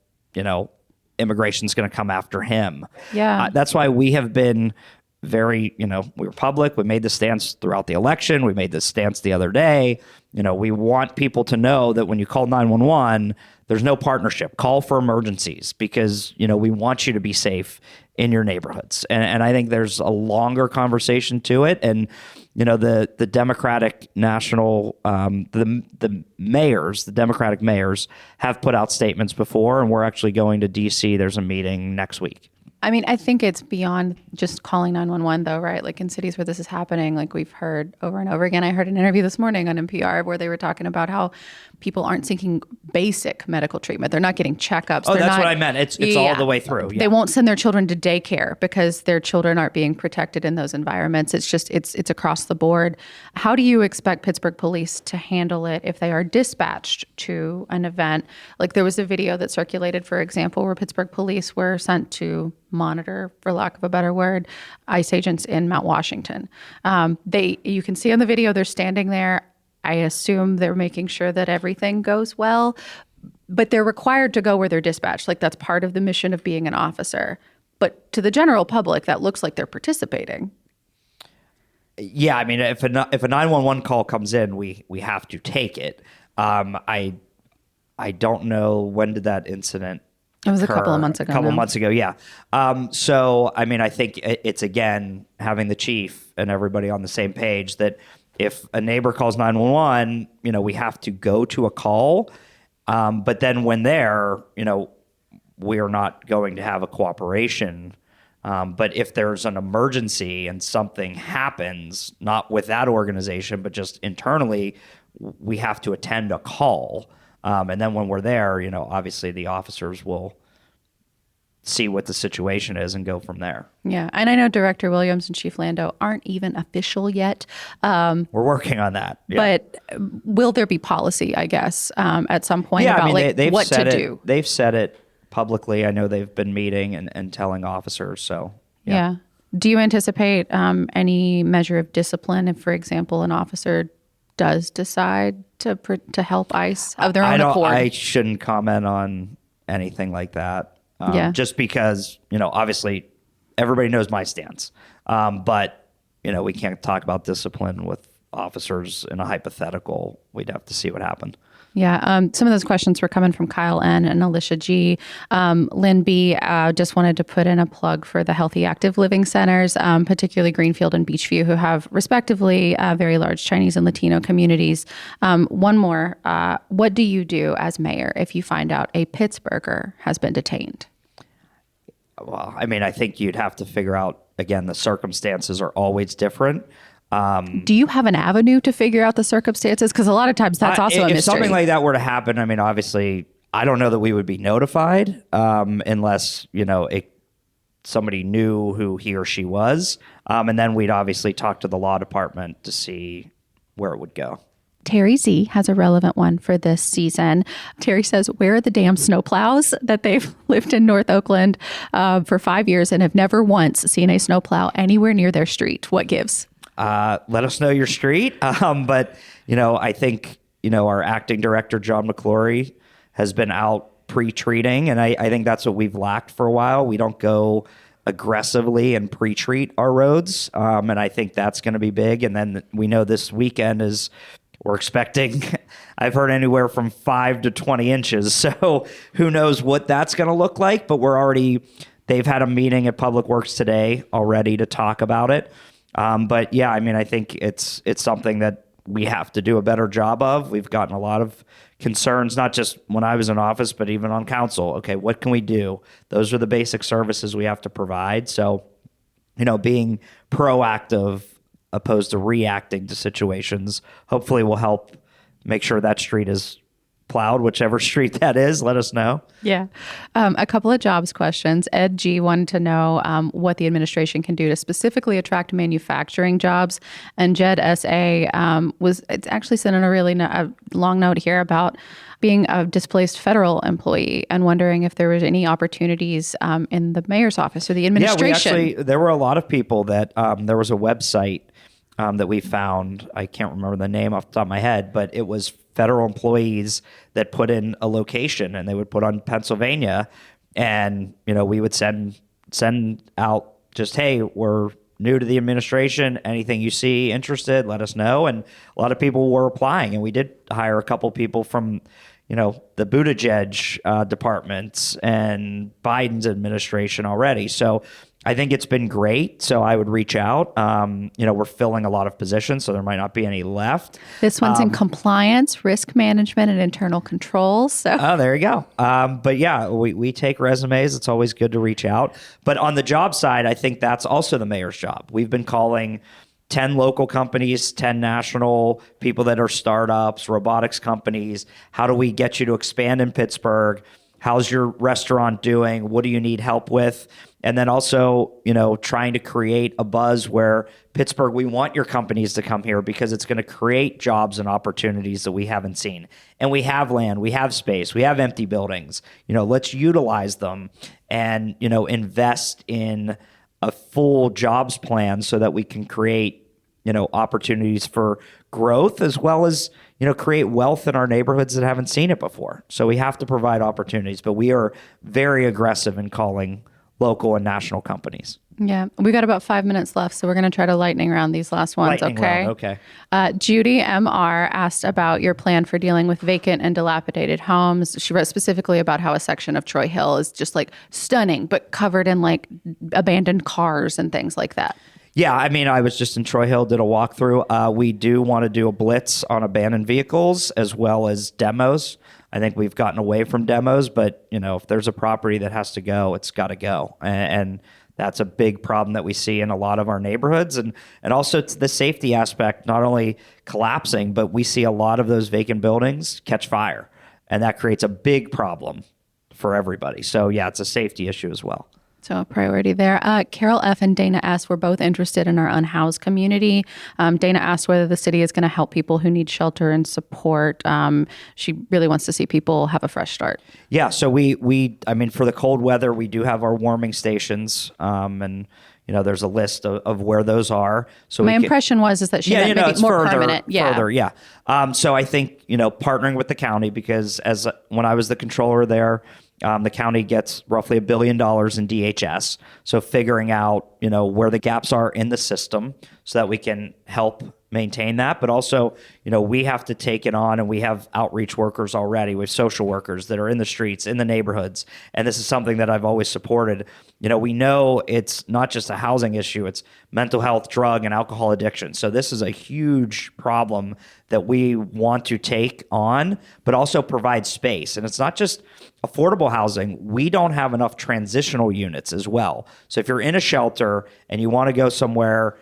immigration's going to come after him. Yeah. That's why we have been very, we were public. We made the stance throughout the election. We made the stance the other day. We want people to know that when you call 911, there's no partnership. Call for emergencies, because, we want you to be safe in your neighborhoods. And I think there's a longer conversation to it. And, the Democratic national, the mayors, the Democratic mayors have put out statements before, and we're actually going to DC. There's a meeting next week. I mean, I think it's beyond just calling 911, though, right? Like in cities where this is happening, like we've heard over and over again. I heard an interview this morning on NPR where they were talking about how people aren't seeking basic medical treatment. They're not getting checkups. Oh, that's what I meant. It's all the way through. Yeah. They won't send their children to daycare because their children aren't being protected in those environments. It's just, it's across the board. How do you expect Pittsburgh police to handle it if they are dispatched to an event? Like there was a video that circulated, for example, where Pittsburgh police were sent to monitor, for lack of a better word, ICE agents in Mount Washington. You can see on the video, they're standing there. I assume they're making sure that everything goes well, but they're required to go where they're dispatched. Like that's part of the mission of being an officer. But to the general public, that looks like they're participating. Yeah, I mean, if a 911 call comes in, we have to take it. I don't know, when did that incident It was a couple of months ago. Months ago, yeah. So, I mean, I think it's, again, having the chief and everybody on the same page that if a neighbor calls 911, we have to go to a call. But then when they're, we are not going to have a cooperation. But if there's an emergency and something happens, not with that organization, but just internally, we have to attend a call. And then when we're there, obviously the officers will see what the situation is and go from there. Yeah. And I know Director Williams and Chief Lando aren't even official yet. We're working on that. Yeah. But will there be policy, I guess, at some point about what to do? They've said it publicly. I know they've been meeting and telling officers. So, yeah. Do you anticipate any measure of discipline if, for example, an officer does decide to help ICE of their own accord? I shouldn't comment on anything like that. Just because, obviously everybody knows my stance. But, we can't talk about discipline with officers in a hypothetical. We'd have to see what happened. Yeah, some of those questions were coming from Kyle N. and Alicia G. Lynn B. Just wanted to put in a plug for the Healthy Active Living Centers, particularly Greenfield and Beachview, who have respectively very large Chinese and Latino communities. One more, what do you do as mayor if you find out a Pittsburgher has been detained? Well, I mean, I think you'd have to figure out, again, the circumstances are always different. Do you have an avenue to figure out the circumstances? Because a lot of times that's also a mystery. If something like that were to happen, I mean, obviously, I don't know that we would be notified unless, somebody knew who he or she was. And then we'd obviously talk to the law department to see where it would go. Terry Z has a relevant one for this season. Terry says, where are the damn snowplows that they've lived in North Oakland for 5 years and have never once seen a snowplow anywhere near their street? What gives? Let us know your street. But, I think, our acting director, John McClory, has been out pre-treating. And I think that's what we've lacked for a while. We don't go aggressively and pre-treat our roads. And I think that's going to be big. And then we know this weekend we're expecting, I've heard anywhere from 5 to 20 inches. So who knows what that's going to look like, but they've had a meeting at Public Works today already to talk about it. But yeah, I mean, I think it's something that we have to do a better job of. We've gotten a lot of concerns, not just when I was in office, but even on council. Okay, what can we do? Those are the basic services we have to provide. So, being proactive opposed to reacting to situations, hopefully will help make sure that street is plowed, whichever street that is. Let us know. Yeah. A couple of jobs questions. Ed G wanted to know what the administration can do to specifically attract manufacturing jobs. And Jed S.A. It's actually sent in a long note here about being a displaced federal employee and wondering if there was any opportunities in the mayor's office or the administration. Yeah, there were a lot of people that there was a website that we found. I can't remember the name off the top of my head, but it was federal employees that put in a location, and they would put on Pennsylvania, and we would send out just, hey, we're new to the administration. Anything you see interested, let us know. And a lot of people were applying, and we did hire a couple people from the Buttigieg departments and Biden's administration already. So I think it's been great. So I would reach out. We're filling a lot of positions, so there might not be any left. This one's in compliance, risk management, and internal controls. So. Oh, there you go. But yeah, we take resumes. It's always good to reach out. But on the job side, I think that's also the mayor's job. We've been calling 10 local companies, 10 national, people that are startups, robotics companies. How do we get you to expand in Pittsburgh? How's your restaurant doing? What do you need help with? And then also, trying to create a buzz where Pittsburgh, we want your companies to come here because it's going to create jobs and opportunities that we haven't seen. And we have land, we have space, we have empty buildings. Let's utilize them and, invest in a full jobs plan so that we can create, opportunities for growth as well as, create wealth in our neighborhoods that haven't seen it before. So we have to provide opportunities, but we are very aggressive in calling local and national companies. Yeah, we got about 5 minutes left, so we're going to try to lightning round these last ones. Okay. Judy M.R. asked about your plan for dealing with vacant and dilapidated homes. She wrote specifically about how a section of Troy Hill is just stunning, but covered in abandoned cars and things like that. Yeah, I mean, I was just in Troy Hill, did a walkthrough. We do want to do a blitz on abandoned vehicles as well as demos. I think we've gotten away from demos, but if there's a property that has to go, it's got to go. And that's a big problem that we see in a lot of our neighborhoods. And also it's the safety aspect, not only collapsing, but we see a lot of those vacant buildings catch fire. And that creates a big problem for everybody. So yeah, it's a safety issue as well. So a priority there. Carol F. and Dana S. were both interested in our unhoused community. Dana asked whether the city is going to help people who need shelter and support. She really wants to see people have a fresh start. Yeah, so we for the cold weather, we do have our warming stations, and there's a list of where those are. So my impression was that she meant maybe more permanent. Yeah. Further, yeah. So I think partnering with the county, because when I was the controller there, the county gets roughly $1 billion in DHS. So figuring out, where the gaps are in the system so that we can help maintain that. But also, we have to take it on, and we have outreach workers already. We have social workers that are in the streets, in the neighborhoods. And this is something that I've always supported. We know it's not just a housing issue, it's mental health, drug, and alcohol addiction. So this is a huge problem that we want to take on, but also provide space. And it's not just affordable housing. We don't have enough transitional units as well. So if you're in a shelter and you want to go somewhere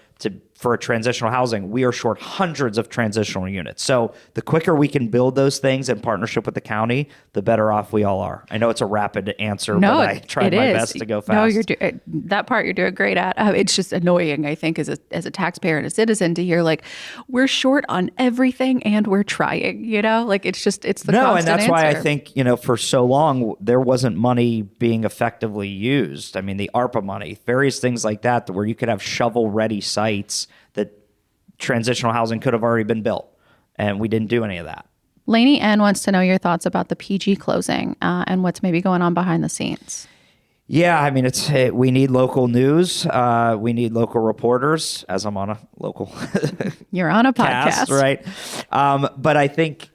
for a transitional housing, we are short hundreds of transitional units. So the quicker we can build those things in partnership with the county, the better off we all are. I know it's a rapid answer, but I tried my best to go fast. No, that part you're doing great at. It's just annoying, I think, as a taxpayer and a citizen to hear we're short on everything and we're trying. It's the constant and that's answer. why I think for so long there wasn't money being effectively used. I mean, the ARPA money, various things like that, where you could have shovel-ready sites that transitional housing could have already been built, and we didn't do any of that. Lainey N wants to know your thoughts about the PG closing and what's maybe going on behind the scenes. Yeah, I mean, we need local news. We need local reporters, as I'm on a local You're on a podcast. Right? But I think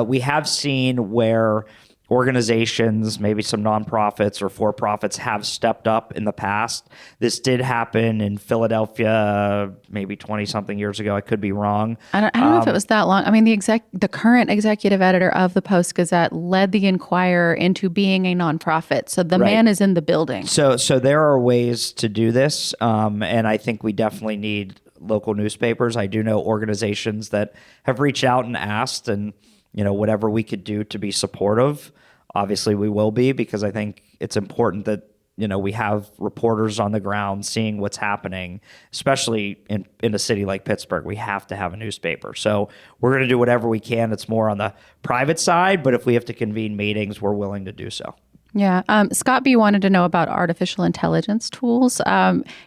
we have seen where organizations, maybe some nonprofits or for-profits, have stepped up in the past. This did happen in Philadelphia maybe 20-something years ago. I could be wrong. I don't know if it was that long. I mean, the current executive editor of the Post-Gazette led the Inquirer into being a nonprofit. So the man is in the building. So there are ways to do this, and I think we definitely need local newspapers. I do know organizations that have reached out and asked, and whatever we could do to be supportive, obviously we will be, because I think it's important that, we have reporters on the ground seeing what's happening, especially in a city like Pittsburgh. We have to have a newspaper. So we're going to do whatever we can. It's more on the private side, but if we have to convene meetings, we're willing to do so. Yeah. Scott B. wanted to know about artificial intelligence tools.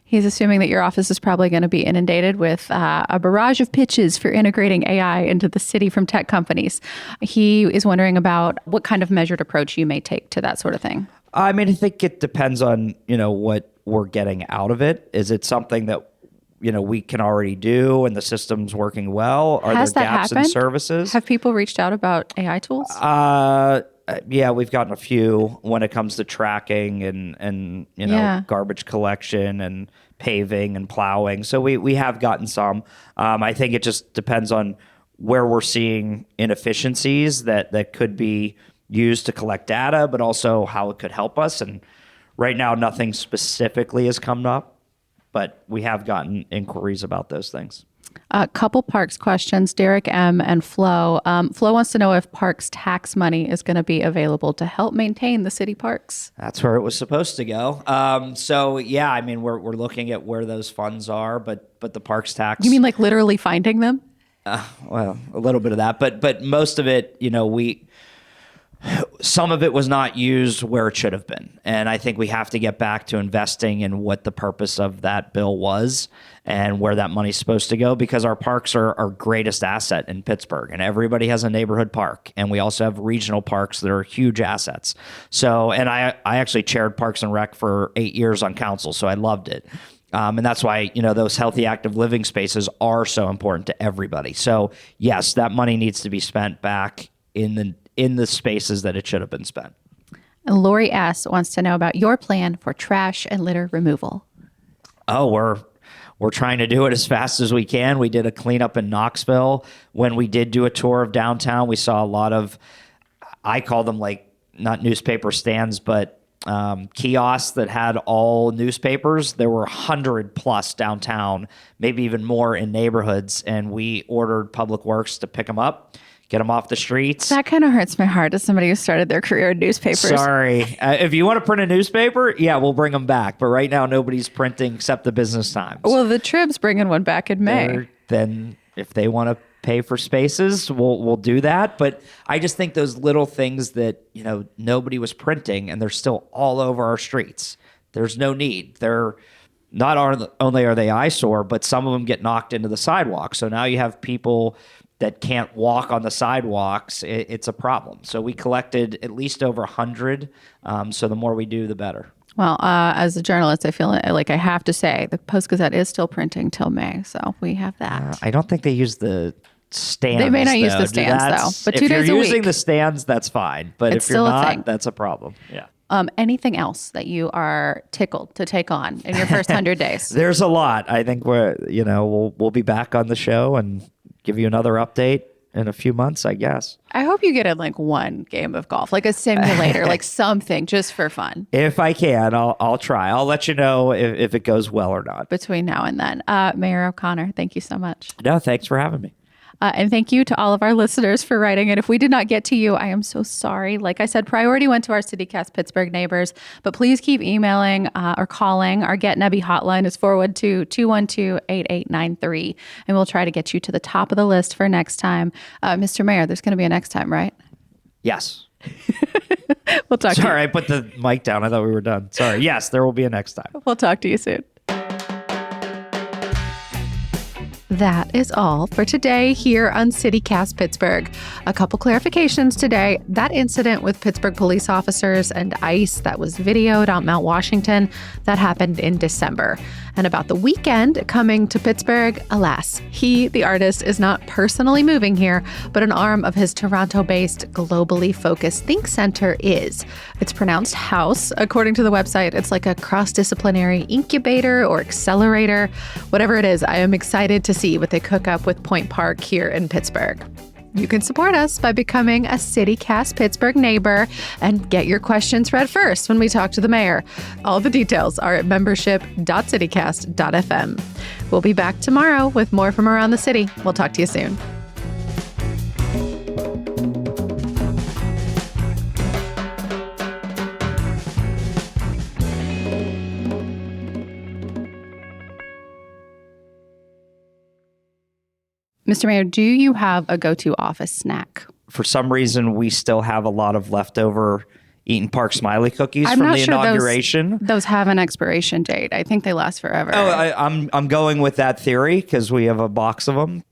He's assuming that your office is probably going to be inundated with a barrage of pitches for integrating AI into the city from tech companies. He is wondering about what kind of measured approach you may take to that sort of thing. I mean, I think it depends on, what we're getting out of it. Is it something that, we can already do and the system's working well? Are there gaps in services? Have people reached out about AI tools? Yeah, we've gotten a few when it comes to tracking and garbage collection and paving and plowing. So we have gotten some. I think it just depends on where we're seeing inefficiencies that could be used to collect data, but also how it could help us. And right now, nothing specifically has come up, but we have gotten inquiries about those things. A couple parks questions, Derek M. and Flo. Flo wants to know if parks tax money is going to be available to help maintain the city parks. That's where it was supposed to go. So yeah, I mean, we're looking at where those funds are, but the parks tax. You mean like literally finding them? Well, a little bit of that, but most of it, some of it was not used where it should have been. And I think we have to get back to investing in what the purpose of that bill was and where that money's supposed to go, because our parks are our greatest asset in Pittsburgh, and everybody has a neighborhood park. And we also have regional parks that are huge assets. So, and I actually chaired Parks and Rec for 8 years on council, so I loved it. And that's why, those healthy, active living spaces are so important to everybody. So yes, that money needs to be spent back in the spaces that it should have been spent. And Lori S. wants to know about your plan for trash and litter removal. Oh, we're trying to do it as fast as we can. We did a cleanup in Knoxville. When we did do a tour of downtown, we saw a lot of, I call them like not newspaper stands, but kiosks that had all newspapers. There were 100 plus downtown, maybe even more in neighborhoods. And we ordered Public Works to pick them up, get them off the streets. That kind of hurts my heart as somebody who started their career in newspapers. Sorry. If you want to print a newspaper, yeah, we'll bring them back. But right now, nobody's printing except the Business Times. Well, the Trib's bringing one back in May. Then if they want to pay for spaces, we'll do that. But I just think those little things that, nobody was printing and they're still all over our streets. There's no need. They're not only are they eyesore, but some of them get knocked into the sidewalk. So now you have people that can't walk on the sidewalks. It's a problem. So we collected at least over 100. So the more we do, the better. Well, as a journalist, I feel like I have to say the Post-Gazette is still printing till May, so we have that. I don't think they use the stands. They may not use the stands, though, but 2 days a week. If you're using the stands, that's fine. But It's if you're still a not, thing. that's a problem. Yeah. Anything else that you are tickled to take on in your first 100 days? There's a lot. I think we'll be back on the show and give you another update in a few months, I guess. I hope you get in like one game of golf, like a simulator, like something just for fun. If I can, I'll try. I'll let you know if it goes well or not. Between now and then. Mayor O'Connor, thank you so much. No, thanks for having me. And thank you to all of our listeners for writing. And if we did not get to you, I am so sorry. Like I said, priority went to our CityCast Pittsburgh neighbors, but please keep emailing or calling. Our Get Nebby hotline is 412-212-8893. And we'll try to get you to the top of the list for next time. Mr. Mayor, there's going to be a next time, right? Yes. We'll talk to you. Sorry, I put the mic down. I thought we were done. Sorry. Yes, there will be a next time. We'll talk to you soon. That is all for today here on CityCast Pittsburgh. A couple clarifications today. That incident with Pittsburgh police officers and ICE that was videoed on Mount Washington, that happened in December. And about the weekend coming to Pittsburgh, alas, he, the artist, is not personally moving here, but an arm of his Toronto-based, globally focused think center is. It's pronounced house. According to the website, it's like a cross-disciplinary incubator or accelerator. Whatever it is, I am excited to see what they cook up with Point Park here in Pittsburgh. You can support us by becoming a CityCast Pittsburgh neighbor and get your questions read first when we talk to the mayor. All the details are at membership.citycast.fm. We'll be back tomorrow with more from around the city. We'll talk to you soon. Mr. Mayor, do you have a go-to office snack? For some reason, we still have a lot of leftover Eaton Park Smiley cookies I'm from not the sure inauguration. Those have an expiration date. I think they last forever. Oh, I'm going with that theory because we have a box of them.